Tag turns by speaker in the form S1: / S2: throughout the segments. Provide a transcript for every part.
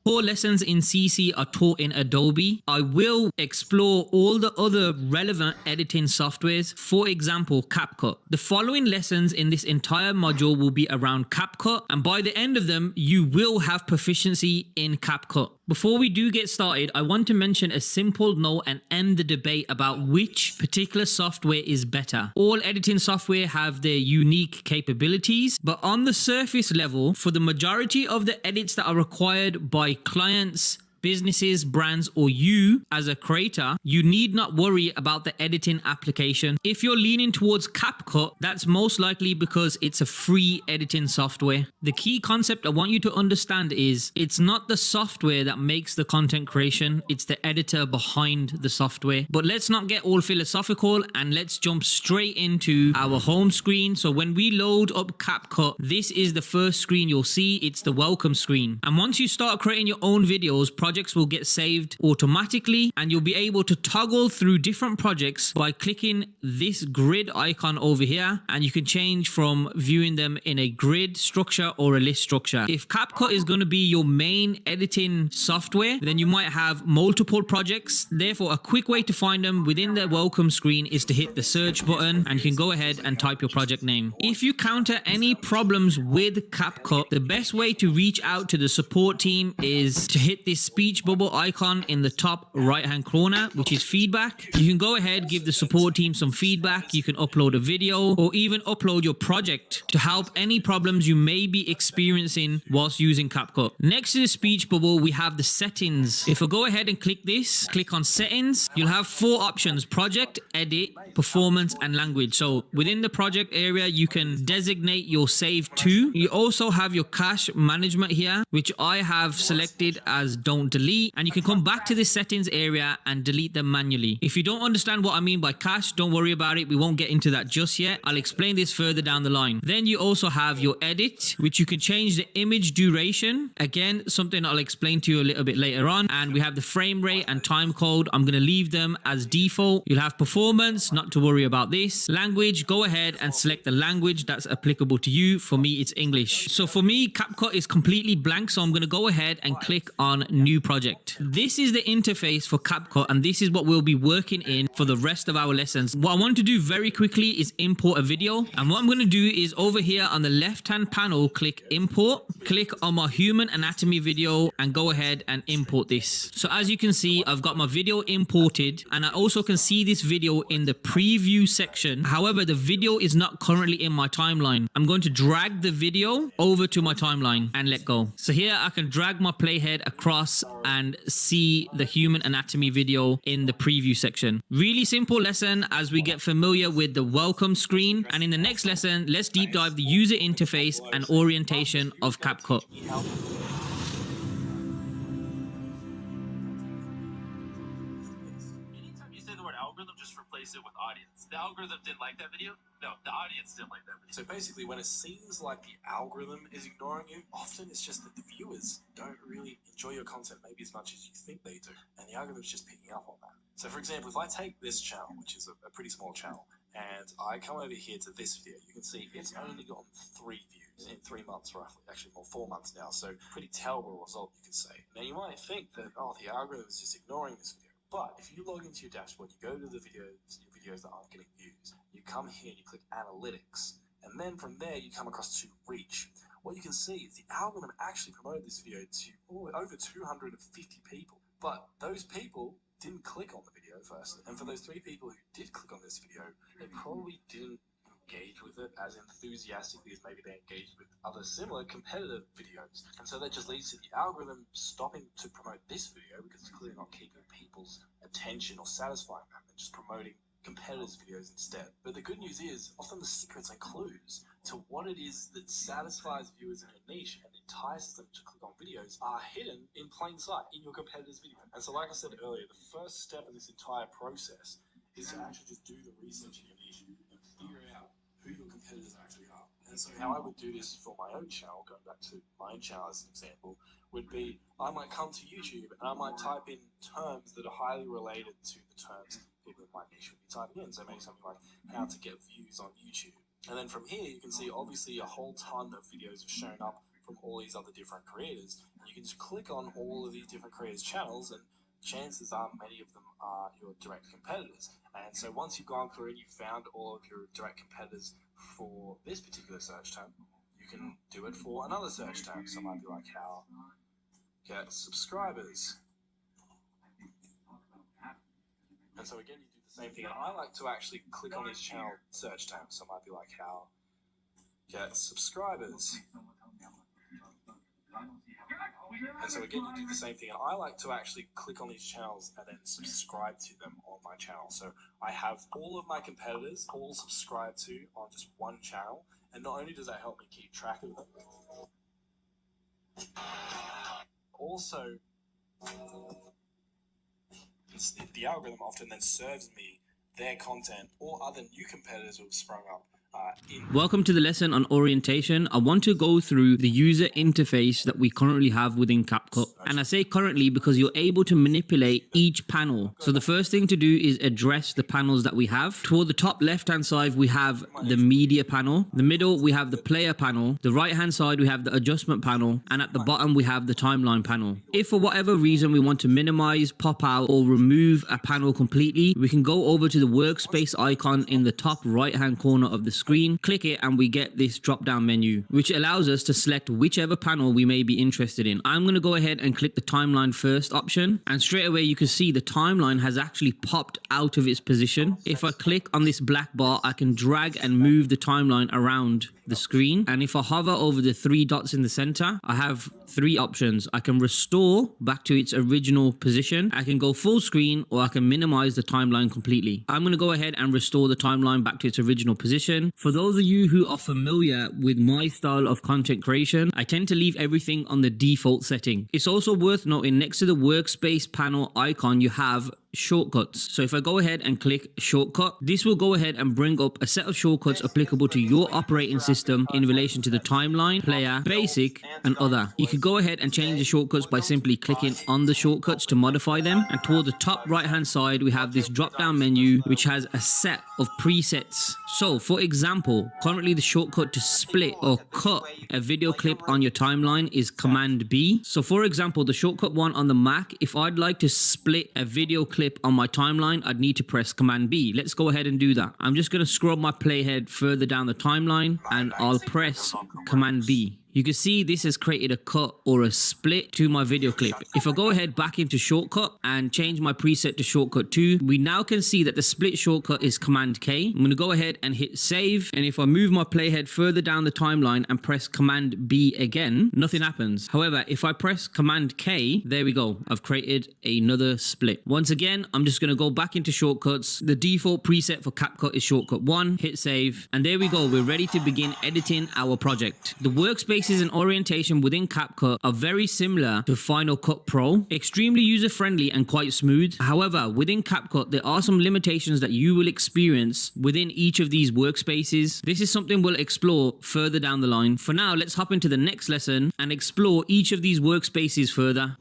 S1: Core lessons in CC are taught in Adobe. I will explore all the other relevant editing softwares, for example, CapCut. The following lessons in this entire module will be around CapCut, and by the end of them, you will have proficiency in CapCut. Before we do get started, I want to mention a simple note and end the debate about which particular software is better. All editing software have their unique capabilities, but on the surface level, for the majority of the edits that are required by clients, businesses, brands, or you as a creator, you need not worry about the editing application. If you're leaning towards CapCut, that's most likely because it's a free editing software. The key concept I want you to understand is it's not the software that makes the content creation, it's the editor behind the software. But let's not get all philosophical and let's jump straight into our home screen. So when we load up CapCut, this is the first screen you'll see. It's the welcome screen. And once you start creating your own videos, projects will get saved automatically, and you'll be able to toggle through different projects by clicking this grid icon over here, and you can change from viewing them in a grid structure or a list structure. If CapCut is going to be your main editing software, then you might have multiple projects. Therefore, a quick way to find them within the welcome screen is to hit the search button, and you can go ahead and type your project name. If you counter any problems with CapCut, the best way to reach out to the support team is to hit this speech bubble icon in the top right hand corner, which is feedback. You can go ahead, give the support team some feedback. You can upload a video or even upload your project to help any problems you may be experiencing whilst using CapCut. Next to the speech bubble, we have the settings. If I go ahead and click this, click on settings, you'll have 4 options: project, edit, performance, and language. So within the project area, you can designate your save to. You also have your cache management here, which I have selected as don't delete, and you can come back to this settings area and delete them manually. If you don't understand what I mean by cache, don't worry about it. We won't get into that just yet. I'll explain this further down the line. Then you also have your edit, which you can change the image duration. Again, something I'll explain to you a little bit later on. And we have the frame rate and time code. I'm going to leave them as default. You'll have performance, not to worry about this. Language, go ahead and select the language that's applicable to you. For me, it's English. So for me, CapCut is completely blank. So I'm going to go ahead and click on new project. This is the interface for CapCut, and this is what we'll be working in for the rest of our lessons. What I want to do very quickly is import a video, and what I'm going to do is over here on the left hand panel, click import, click on my human anatomy video, and go ahead and import this. So as you can see, I've got my video imported, and I also can see this video in the preview section. However, the video is not currently in my timeline. I'm going to drag the video over to my timeline and let go. So here I can drag my playhead across and see the human anatomy video in the preview section. Really simple lesson as we get familiar with the welcome screen. And in the next lesson, let's deep dive the user interface and orientation of CapCut.
S2: Anytime you say the word algorithm, just replace it with audience. The algorithm didn't like that video. No, the audience didn't like that video.
S3: So basically, when it seems like the algorithm is ignoring you, often it's just that the viewers don't really enjoy your content maybe as much as you think they do, and the algorithm's just picking up on that. So for example, if I take this channel, which is a pretty small channel, and I come over here to this video, you can see it's only gotten 3 views in 3 months roughly, actually more 4 months now, so pretty terrible result you could say. Now you might think that, oh, the algorithm is just ignoring this video. But if you log into your dashboard, you go to the videos, your videos that aren't getting views, you come here and you click analytics, and then from there you come across to reach. What you can see is the algorithm actually promoted this video to over 250 people, but those people didn't click on the video first, and for those 3 people who did click on this video, they probably didn't engage with it as enthusiastically as maybe they engaged with other similar competitive videos. And so that just leads to the algorithm stopping to promote this video because it's clearly not keeping people's attention or satisfying them and just promoting competitors' videos instead. But the good news is often the secrets and clues to what it is that satisfies viewers in a niche and entices them to click on videos are hidden in plain sight in your competitor's video. And so like I said earlier, the first step in this entire process is to actually just do the research in your niche and figure out who your competitors actually are. And so how I would do this for my own channel, going back to my own channel as an example, would be I might come to YouTube and I might type in terms that are highly related to the terms people in my niche would be typing in. So maybe something like how to get views on YouTube. And then from here, you can see obviously a whole ton of videos have shown up from all these other different creators. And you can just click on all of these different creators' channels, and chances are many of them are your direct competitors. And so once you've gone through and you've found all of your direct competitors for this particular search term, you can do it for another search term. So it might be like how get subscribers. And so again, you do the same thing. And I like to actually click on these channel search terms. So it might be like how get subscribers. And so again, you do the same thing. And I like to actually click on these channels and then subscribe to them on my channel. So I have all of my competitors all subscribed to on just one channel. And not only does that help me keep track of them, also the algorithm often then serves me their content or other new competitors who have sprung up.
S1: Welcome to the lesson on orientation. I want to go through the user interface that we currently have within CapCut. And I say currently because you're able to manipulate each panel. So the first thing to do is address the panels that we have. Toward the top left-hand side, we have the media panel. The middle, we have the player panel. The right-hand side, we have the adjustment panel. And at the bottom, we have the timeline panel. If for whatever reason we want to minimize, pop out, or remove a panel completely, we can go over to the workspace icon in the top right-hand corner of the screen, click it, and we get this drop down menu, which allows us to select whichever panel we may be interested in. I'm going to go ahead and click the timeline first option, and straight away you can see the timeline has actually popped out of its position. If I click on this black bar, I can drag and move the timeline around the screen, and if I hover over the three dots in the center, I have three options. I can restore back to its original position, I can go full screen, or I can minimize the timeline completely. I'm going to go ahead and restore the timeline back to its original position. For those of you who are familiar with my style of content creation, I tend to leave everything on the default setting. It's also worth noting, next to the workspace panel icon, you have shortcuts. So if I go ahead and click shortcut, this will go ahead and bring up a set of shortcuts applicable to your operating system in relation to the timeline, player, basic, and other. You can go ahead and change the shortcuts by simply clicking on the shortcuts to modify them. And toward the top right hand side, we have this drop down menu which has a set of presets. So for example, currently the shortcut to split or cut a video clip on your timeline is Command B. So for example, the shortcut one on the Mac, if I'd like to split a video clip on my timeline, I'd need to press Command B. Let's go ahead and do that. I'm just going to scrub my playhead further down the timeline and I'll press Command B. You can see this has created a cut or a split to my video clip. If I go ahead back into shortcut and change my preset to shortcut 2, we now can see that the split shortcut is Command K. I'm going to go ahead and hit save. And if I move my playhead further down the timeline and press Command B again, nothing happens. However, if I press Command K, there we go. I've created another split. Once again, I'm just going to go back into shortcuts. The default preset for CapCut is shortcut 1. Hit save. And there we go. We're ready to begin editing our project. The workspace and orientation within CapCut are very similar to Final Cut Pro, extremely user-friendly and quite smooth. However, within CapCut, there are some limitations that you will experience within each of these workspaces. This is something we'll explore further down the line. For now, let's hop into the next lesson and explore each of these workspaces further.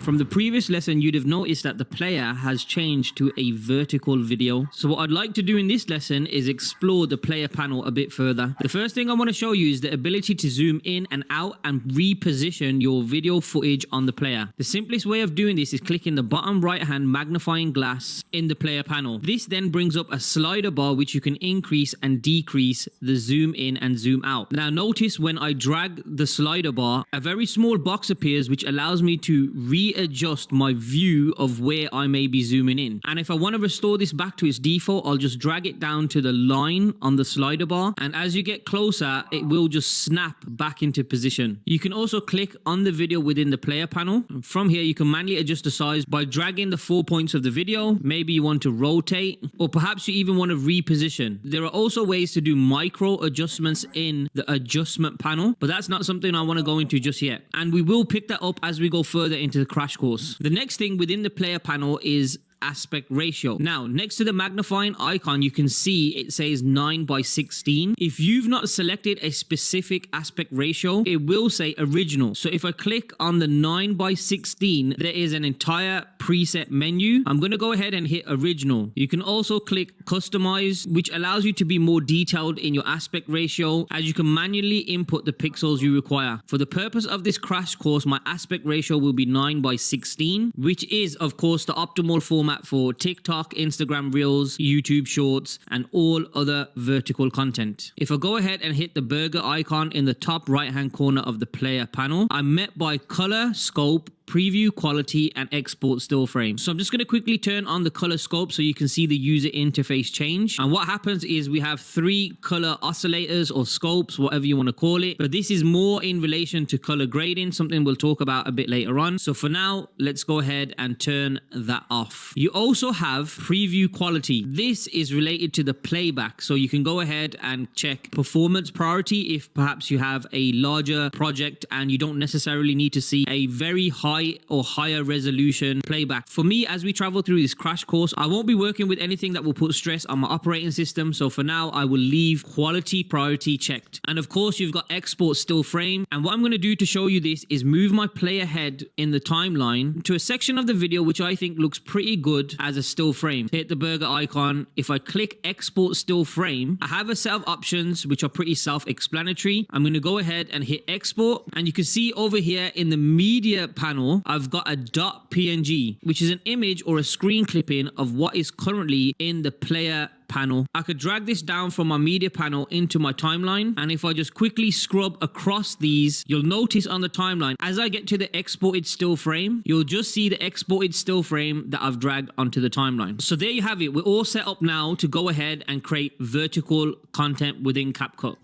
S1: From the previous lesson, you'd have noticed that the player has changed to a vertical video. So what I'd like to do in this lesson is explore the player panel a bit further. The first thing I want to show you is the ability to zoom in and out and reposition your video footage on the player. The simplest way of doing this is clicking the bottom right hand magnifying glass in the player panel. This then brings up a slider bar which you can increase and decrease the zoom in and zoom out. Now notice when I drag the slider bar, a very small box appears which allows me to readjust my view of where I may be zooming in. And if I want to restore this back to its default, I'll just drag it down to the line on the slider bar. And as you get closer, it will just snap back into position. You can also click on the video within the player panel. From here, you can manually adjust the size by dragging the 4 points of the video. Maybe you want to rotate, or perhaps you even want to reposition. There are also ways to do micro adjustments in the adjustment panel, but that's not something I want to go into just yet. And we will pick that up as we go further into the crash course. The next thing within the player panel is aspect ratio. Now, next to the magnifying icon, you can see it says 9:16. If you've not selected a specific aspect ratio, it will say original. So if I click on the 9:16, there is an entire preset menu. I'm going to go ahead and hit original. You can also click customize, which allows you to be more detailed in your aspect ratio, as you can manually input the pixels you require. For the purpose of this crash course, my aspect ratio will be 9:16, which is of course the optimal format for TikTok, Instagram Reels, YouTube Shorts, and all other vertical content. If I go ahead and hit the burger icon in the top right hand corner of the player panel, I'm met by color, scope, preview quality, and export still frame. So I'm just going to quickly turn on the color scope so you can see the user interface change. And what happens is we have 3 color oscillators or scopes, whatever you want to call it. But this is more in relation to color grading, something we'll talk about a bit later on. So for now, let's go ahead and turn that off. You also have preview quality. This is related to the playback. So you can go ahead and check performance priority if perhaps you have a larger project and you don't necessarily need to see a very high or higher resolution playback. For me, as we travel through this crash course, I won't be working with anything that will put stress on my operating system. So for now, I will leave quality priority checked. And of course, you've got export still frame. And what I'm going to do to show you this is move my player head in the timeline to a section of the video which I think looks pretty good as a still frame. Hit the burger icon. If I click export still frame, I have a set of options which are pretty self-explanatory. I'm going to go ahead and hit export, and you can see over here in the media panel, I've got a .png, which is an image or a screen clipping of what is currently in the player panel. I could drag this down from my media panel into my timeline, and if I just quickly scrub across these, you'll notice on the timeline, as I get to the exported still frame, you'll just see the exported still frame that I've dragged onto the timeline. So there you have it. We're all set up now to go ahead and create vertical content within CapCut.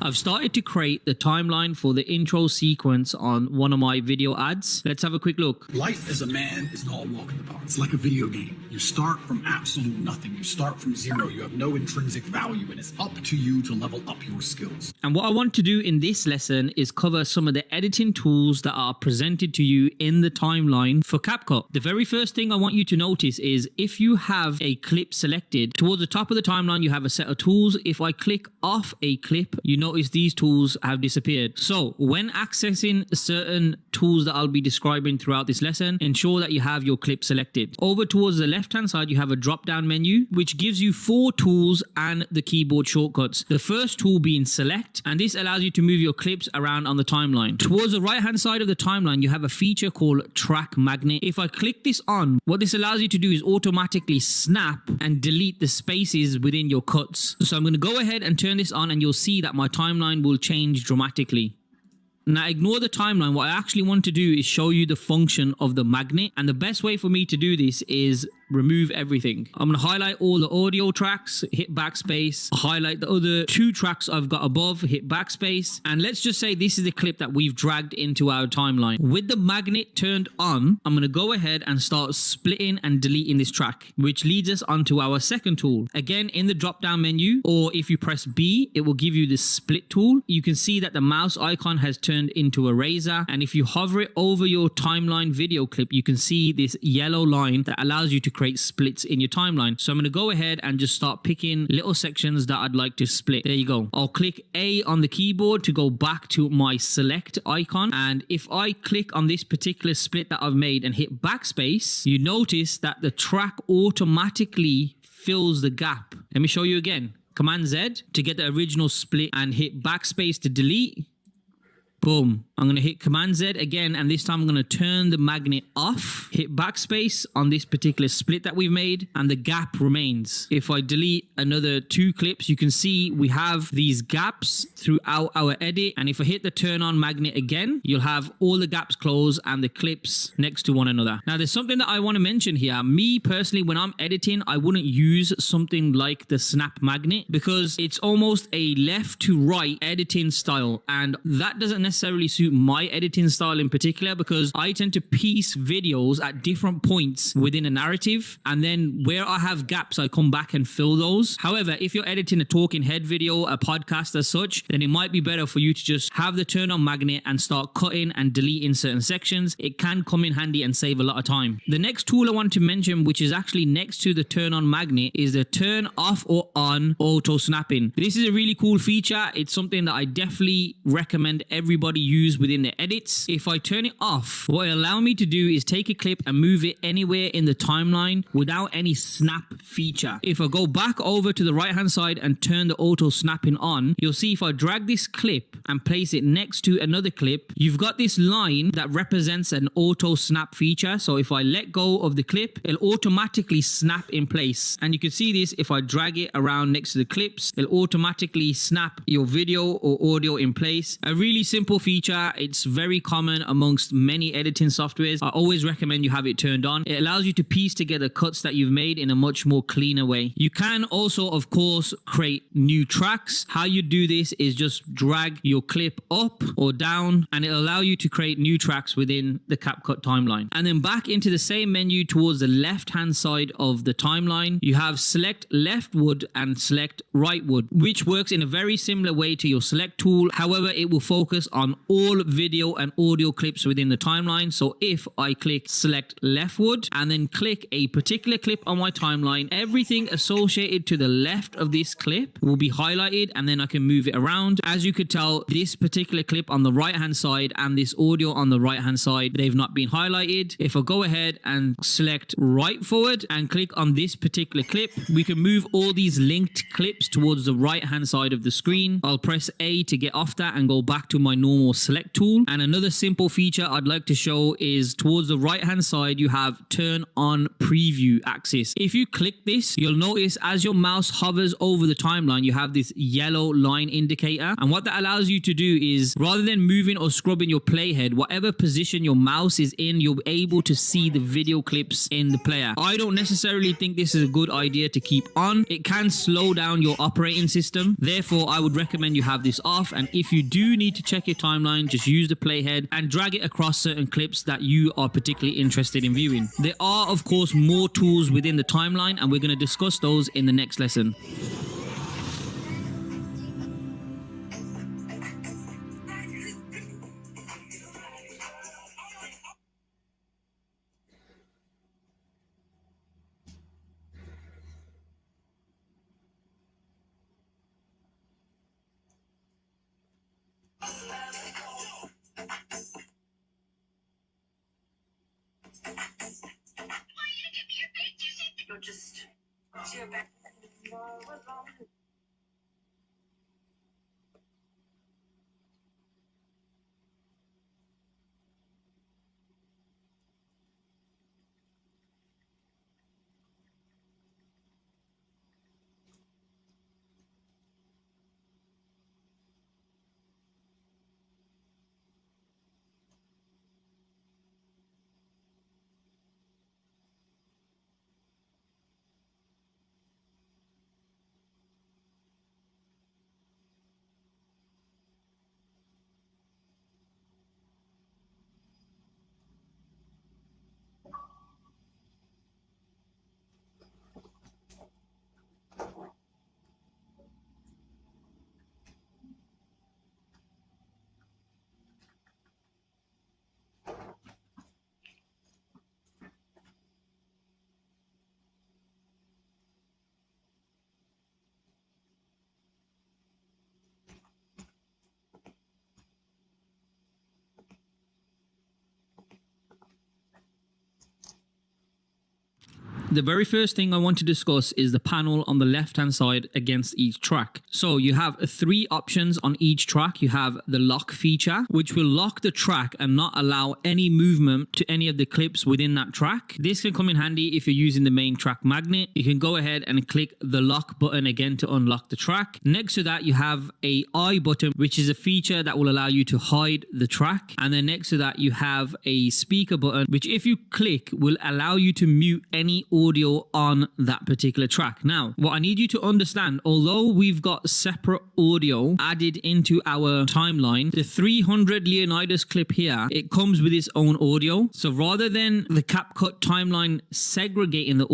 S1: I've started to create the timeline for the intro sequence on one of my video ads. Let's have a quick look.
S4: Life as a man is not a walk in the park. It's like a video game. You start from absolute nothing. You start from zero. You have no intrinsic value, and it's up to you to level up your skills.
S1: And what I want to do in this lesson is cover some of the editing tools that are presented to you in the timeline for CapCut. The very first thing I want you to notice is if you have a clip selected, towards the top of the timeline, you have a set of tools. If I click off a clip, you notice these tools have disappeared. So when accessing certain tools that I'll be describing throughout this lesson, ensure that you have your clip selected. Over towards the left hand side, you have a drop down menu which gives you 4 tools and the keyboard shortcuts. The first tool being select, and this allows you to move your clips around on the timeline. Towards the right hand side of the timeline, you have a feature called track magnet. If I click this on, what this allows you to do is automatically snap and delete the spaces within your cuts. So I'm going to go ahead and turn this on, and you'll see that my timeline will change dramatically. Now ignore the timeline. What I actually want to do is show you the function of the magnet, and the best way for me to do this is remove everything. I'm going to highlight all the audio tracks, hit backspace, highlight the other 2 tracks I've got above, hit backspace, and let's just say this is the clip that we've dragged into our timeline. With the magnet turned on, I'm going to go ahead and start splitting and deleting this track, which leads us onto our second tool. Again, in the drop down menu, or if you press B, it will give you the split tool. You can see that the mouse icon has turned into a razor, and if you hover it over your timeline video clip, you can see this yellow line that allows you to create splits in your timeline. So I'm going to go ahead and just start picking little sections that I'd like to split. There you go. I'll click A on the keyboard to go back to my select icon, and if I click on this particular split that I've made and hit backspace, you notice that the track automatically fills the gap. Let me show you again. Command Z to get the original split and hit backspace to delete. Boom. I'm going to hit Command Z again, and this time I'm going to turn the magnet off, hit backspace on this particular split that we've made, and the gap remains. If I delete another 2 clips, you can see we have these gaps throughout our edit, and if I hit the turn on magnet again, you'll have all the gaps closed and the clips next to one another. Now there's something that I want to mention here. Me personally, when I'm editing, I wouldn't use something like the snap magnet because it's almost a left to right editing style, and that doesn't necessarily suit my editing style in particular, because I tend to piece videos at different points within a narrative, and then where I have gaps, I come back and fill those. However, if you're editing a talking head video, a podcast as such, then it might be better for you to just have the turn on magnet and start cutting and deleting certain sections. It can come in handy and save a lot of time. The next tool I want to mention, which is actually next to the turn on magnet, is the turn off or on auto snapping. This is a really cool feature. It's something that I definitely recommend everybody use within their edits. If I turn it off, what it allows me to do is take a clip and move it anywhere in the timeline without any snap feature. If I go back over to the right hand side and turn the auto snapping on, you'll see if I drag this clip and place it next to another clip, you've got this line that represents an auto snap feature. So if I let go of the clip, it'll automatically snap in place. And you can see this if I drag it around next to the clips, it'll automatically snap your video or audio in place. A really simple feature. It's very common amongst many editing softwares. I always recommend you have it turned on. It allows you to piece together cuts that you've made in a much more cleaner way. You can also, of course, create new tracks. How you do this is just drag your clip up or down, and it'll allow you to create new tracks within the CapCut timeline. And then back into the same menu towards the left hand side of the timeline, you have select left wood and select right wood, which works in a very similar way to your select tool. However, it will focus on all video and audio clips within the timeline. So if I click select left wood and then click a particular clip on my timeline, everything associated to the left of this clip will be highlighted, and then I can move it around. As you could tell, this particular clip on the right hand side and this audio on the right hand side, they've not been highlighted. If I go ahead and select right forward and click on this particular clip, we can move all these linked clips towards the right hand side of the screen. I'll press A to get off that and go back to my normal select tool. And another simple feature I'd like to show is towards the right hand side, you have turn on preview axis. If you click this, you'll notice as your mouse hovers over the timeline, you have this yellow line indicator. And what that allows you to do is, rather than moving or scrubbing your playhead, whatever position your mouse is in, you're able to see the video clips in the player. I don't necessarily think this is a good idea to keep on. It can slow down your operating system. Therefore, I would recommend you have this off. And if you do need to check your timeline, just use the playhead and drag it across certain clips that you are particularly interested in viewing. There are, of course, more tools within the timeline, and we're going to discuss those in the next lesson.
S5: Just cheer back.
S1: The very first thing I want to discuss is the panel on the left hand side against each track. So you have 3 options on each track. You have the lock feature, which will lock the track and not allow any movement to any of the clips within that track. This can come in handy if you're using the main track magnet. You can go ahead and click the lock button again to unlock the track. Next to that, you have a I button, which is a feature that will allow you to hide the track. And then next to that, you have a speaker button, which if you click will allow you to mute any audio on that particular track. Now, what I need you to understand, although we've got separate audio added into our timeline, the 300 Leonidas clip here, it comes with its own audio. So rather than the CapCut timeline segregating the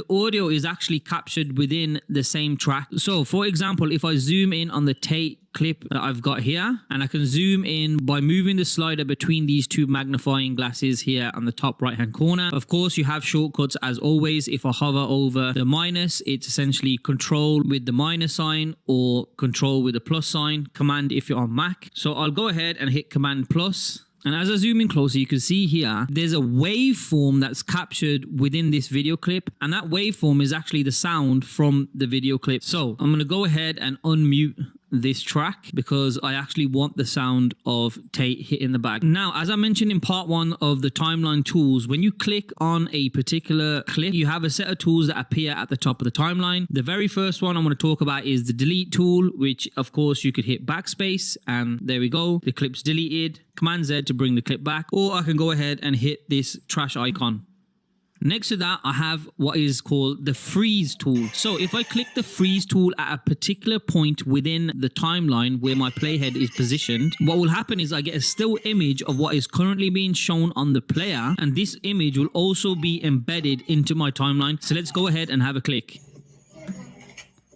S1: audio is actually captured within the same track. So for example, if I zoom in on the Tate clip that I've got here, and I can zoom in by moving the slider between these two magnifying glasses here on the top right hand corner. Of course, you have shortcuts as always. If I hover over the minus, it's essentially control with the minus sign or control with the plus sign, command if you're on Mac. So I'll go ahead and hit command plus. And as I zoom in closer, you can see here, there's a waveform that's captured within this video clip. And that waveform is actually the sound from the video clip. So I'm going to go ahead and unmute this track because I actually want the sound of Tate hitting the bag. Now, as I mentioned in part 1 of the timeline tools, when you click on a particular clip, you have a set of tools that appear at the top of the timeline. The very first one I'm going to talk about is the delete tool, which of course you could hit backspace and there we go. The clip's deleted. Command Z to bring the clip back, or I can go ahead and hit this trash icon. Next to that, I have what is called the freeze tool. So if I click the freeze tool at a particular point within the timeline where my playhead is positioned, what will happen is I get a still image of what is currently being shown on the player, and this image will also be embedded into my timeline. So let's go ahead and have a click.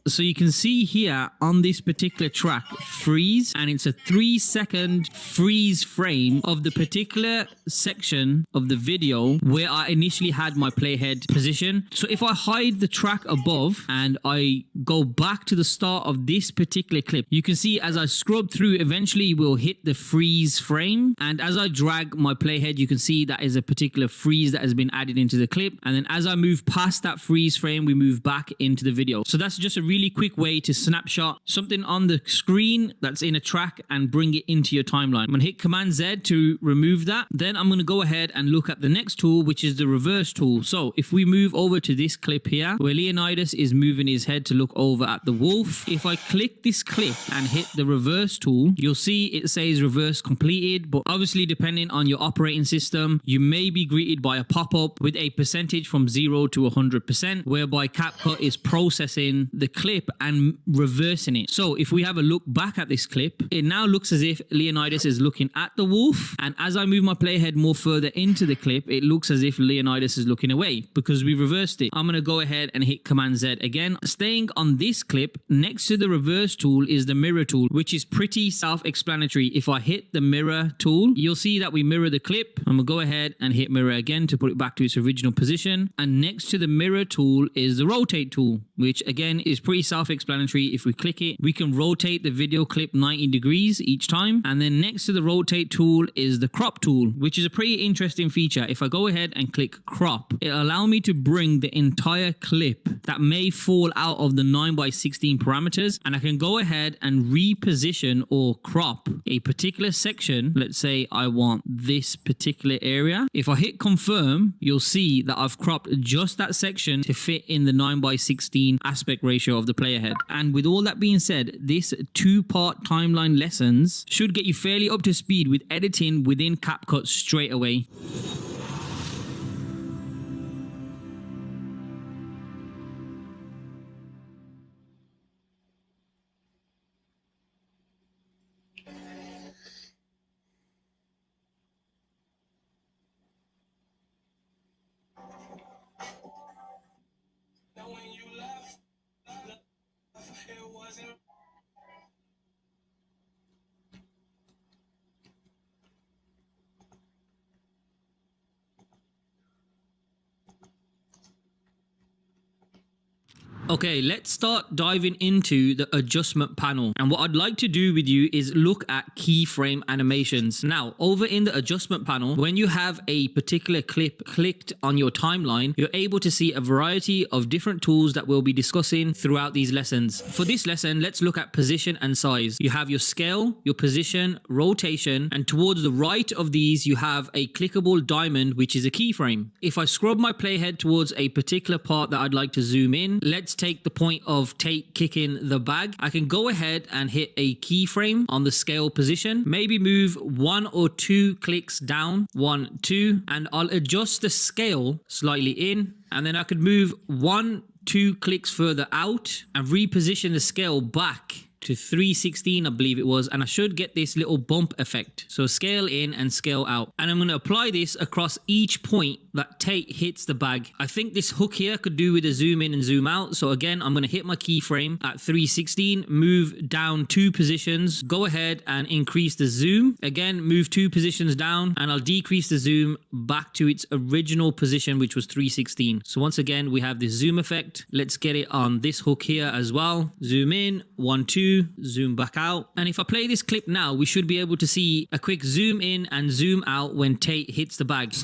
S1: So you can see here on this particular track, freeze, and it's a 3-second freeze frame of the particular section of the video where I initially had my playhead position. So if I hide the track above and I go back to the start of this particular clip, you can see as I scrub through, eventually we'll hit the freeze frame. And as I drag my playhead, you can see that is a particular freeze that has been added into the clip. And then as I move past that freeze frame, we move back into the video. So that's just a really quick way to snapshot something on the screen that's in a track and bring it into your timeline. I'm going to hit Command Z to remove that. Then I'm going to go ahead and look at the next tool, which is the reverse tool. So if we move over to this clip here, where Leonidas is moving his head to look over at the wolf, if I click this clip and hit the reverse tool, you'll see it says reverse completed. But obviously, depending on your operating system, you may be greeted by a pop-up with a percentage from 0 to 100%, whereby CapCut is processing the clip and reversing it. So if we have a look back at this clip, it now looks as if Leonidas is looking at the wolf, and as I move my playhead more further into the clip, it looks as if Leonidas is looking away because we reversed it. I'm going to go ahead and hit Command Z again. Staying on this clip, next to the reverse tool is the mirror tool, which is pretty self-explanatory. If I hit the mirror tool, you'll see that we mirror the clip. I'm going to go ahead and hit mirror again to put it back to its original position. And next to the mirror tool is the rotate tool, which again is pretty self-explanatory. If we click it, we can rotate the video clip 90 degrees each time. And then next to the rotate tool is the crop tool, which is a pretty interesting feature. If I go ahead and click crop, it'll allow me to bring the entire clip that may fall out of the 9:16 parameters, and I can go ahead and reposition or crop a particular section. Let's say I want this particular area. If I hit confirm, you'll see that I've cropped just that section to fit in the 9:16 aspect ratio of the player head. And with all that being said, this 2-part timeline lessons should get you fairly up to speed with editing within CapCut straight away. Okay, let's start diving into the adjustment panel. And what I'd like to do with you is look at keyframe animations. Now, over in the adjustment panel, when you have a particular clip clicked on your timeline, you're able to see a variety of different tools that we'll be discussing throughout these lessons. For this lesson, let's look at position and size. You have your scale, your position, rotation, and towards the right of these, you have a clickable diamond, which is a keyframe. If I scrub my playhead towards a particular part that I'd like to zoom in, let's take the point of Tate kicking the bag, I can go ahead and hit a keyframe on the scale position, maybe move 1 or 2 clicks down, 1, 2, and I'll adjust the scale slightly in, and then I could move 1, 2 clicks further out and reposition the scale back to 316, I believe it was, and I should get this little bump effect. So scale in and scale out. And I'm going to apply this across each point that Tate hits the bag. I think this hook here could do with a zoom in and zoom out. So again, I'm going to hit my keyframe at 316, move down 2 positions, go ahead and increase the zoom. Again, move 2 positions down, and I'll decrease the zoom back to its original position, which was 316. So once again, we have this zoom effect. Let's get it on this hook here as well. Zoom in, 1, 2, zoom back out. And if I play this clip now, we should be able to see a quick zoom in and zoom out when Tate hits the bag.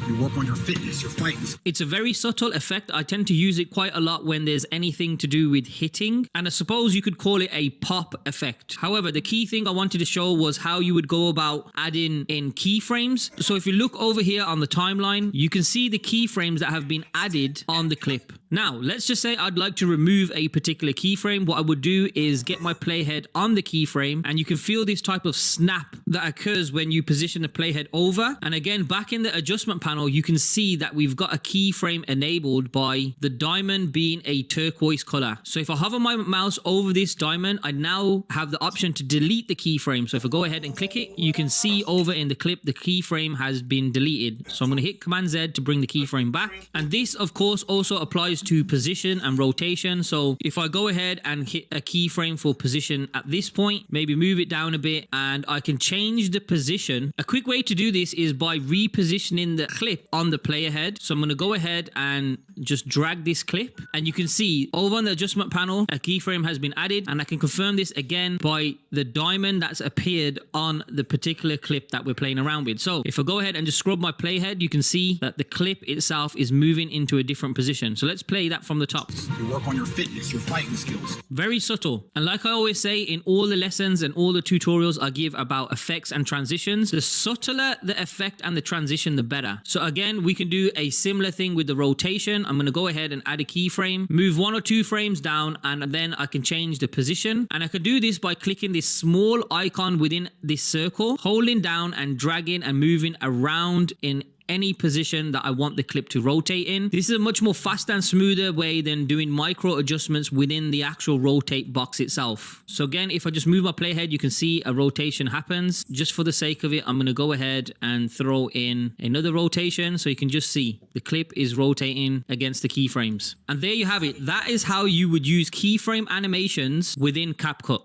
S4: You work on your fitness, your fighting.
S1: It's a very subtle effect. I tend to use it quite a lot when there's anything to do with hitting, and I suppose you could call it a pop effect. However, the key thing I wanted to show was how you would go about adding in keyframes. So if you look over here on the timeline, you can see the keyframes that have been added on the clip. Now, let's just say I'd like to remove a particular keyframe. What I would do is get my playhead on the keyframe, and you can feel this type of snap that occurs when you position the playhead over. And again, back in the adjustment panel, you can see that we've got a keyframe enabled by the diamond being a turquoise color. So if I hover my mouse over this diamond, I now have the option to delete the keyframe. So if I go ahead and click it, you can see over in the clip, the keyframe has been deleted. So I'm going to hit Command Z to bring the keyframe back. And this, of course, also applies to position and rotation. So if I go ahead and hit a keyframe for position at this point, maybe move it down a bit, and I can change the position. A quick way to do this is by repositioning the clip on the player head. So I'm going to go ahead and just drag this clip, and you can see over on the adjustment panel, a keyframe has been added, and I can confirm this again by the diamond that's appeared on the particular clip that we're playing around with. So if I go ahead and just scrub my playhead, you can see that the clip itself is moving into a different position. So let's play that from the top.
S4: You work on your fitness, your fighting skills.
S1: Very subtle. And like I always say in all the lessons and all the tutorials I give about effects and transitions, the subtler the effect and the transition, the better. So again, we can do a similar thing with the rotation. I'm going to go ahead and add a keyframe, move 1 or 2 frames down, and then I can change the position. And I can do this by clicking this small icon within this circle, holding down and dragging and moving around in any position that I want the clip to rotate in. This is a much more fast and smoother way than doing micro adjustments within the actual rotate box itself. So again, if I just move my playhead, you can see a rotation happens. Just for the sake of it, I'm going to go ahead and throw in another rotation so you can just see the clip is rotating against the keyframes. And there you have it. That is how you would use keyframe animations within CapCut.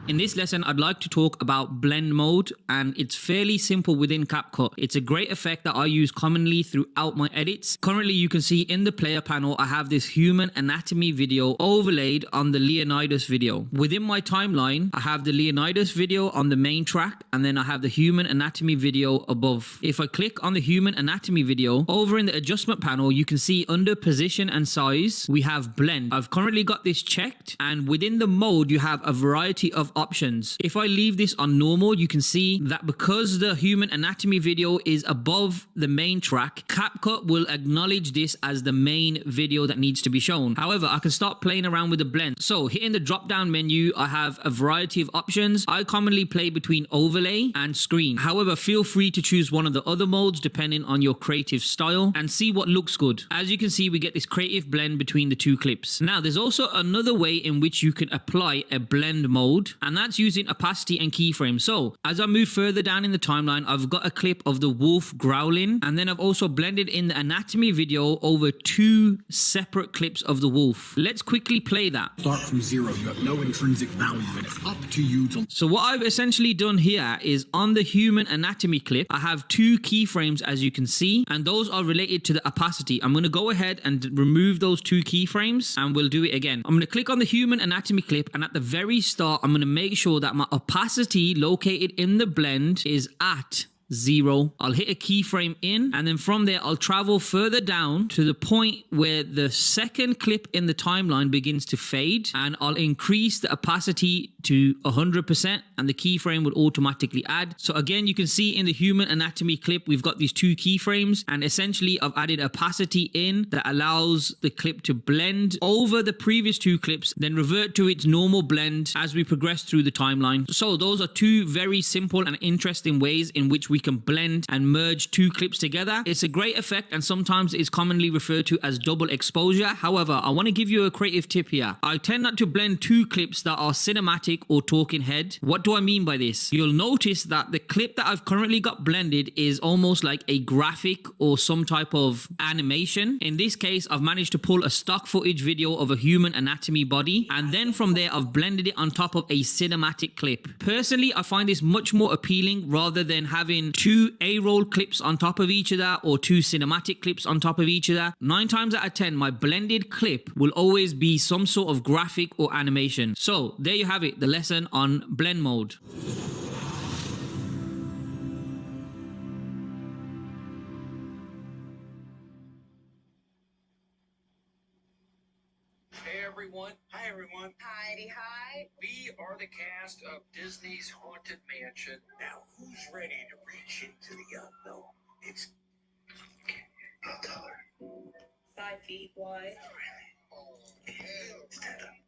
S1: In this lesson, I'd like to talk about blend mode, and it's fairly simple within CapCut. It's a great effect that I use commonly throughout my edits. Currently, you can see in the player panel, I have this human anatomy video overlaid on the Leonidas video. Within my timeline, I have the Leonidas video on the main track, and then I have the human anatomy video above. If I click on the human anatomy video, over in the adjustment panel, you can see under position and size, we have blend. I've currently got this checked, and within the mode, you have a variety of options. If I leave this on normal, you can see that because the human anatomy video is above the main track, CapCut will acknowledge this as the main video that needs to be shown. However, I can start playing around with the blend. So hitting the drop down menu, I have a variety of options. I commonly play between overlay and screen. However, feel free to choose one of the other modes depending on your creative style and see what looks good. As you can see, we get this creative blend between the two clips. Now, there's also another way in which you can apply a blend mode, and that's using opacity and keyframe. So as I move further down in the timeline, I've got a clip of the wolf growling, and then I've also blended in the anatomy video over 2 separate clips of the wolf. Let's quickly play that.
S4: Start from zero. You have no intrinsic value, and it's up to you to.
S1: So what I've essentially done here is on the human anatomy clip, I have 2 keyframes, as you can see, and those are related to the opacity. I'm going to go ahead and remove those 2 keyframes, and we'll do it again. I'm going to click on the human anatomy clip, and at the very start, I'm going to make sure that my opacity located in the blend is at 0. I'll hit a keyframe in, and then from there I'll travel further down to the point where the second clip in the timeline begins to fade, and I'll increase the opacity to 100%, and the keyframe will automatically add. So again, you can see in the human anatomy clip we've got these 2 keyframes, and essentially I've added opacity in that allows the clip to blend over the previous 2 clips, then revert to its normal blend as we progress through the timeline. So those are 2 very simple and interesting ways in which we can blend and merge 2 clips together. It's a great effect, and sometimes it's commonly referred to as double exposure. However, I want to give you a creative tip here. I tend not to blend 2 clips that are cinematic or talking head. What do I mean by this? You'll notice that the clip that I've currently got blended is almost like a graphic or some type of animation. In this case, I've managed to pull a stock footage video of a human anatomy body, and then from there I've blended it on top of a cinematic clip. Personally, I find this much more appealing rather than having 2 A-roll clips on top of each other or 2 cinematic clips on top of each other. 9 times out of 10, my blended clip will always be some sort of graphic or animation. So there you have it, the lesson on blend mode.
S5: Hey everyone. Hi everyone.
S6: Heidi, hi.
S5: We are the cast of Disney's Haunted Mansion. Now, who's ready to reach into the unknown? It's... I'll tell her.
S6: 5 feet wide.
S5: Really? Oh, stand up.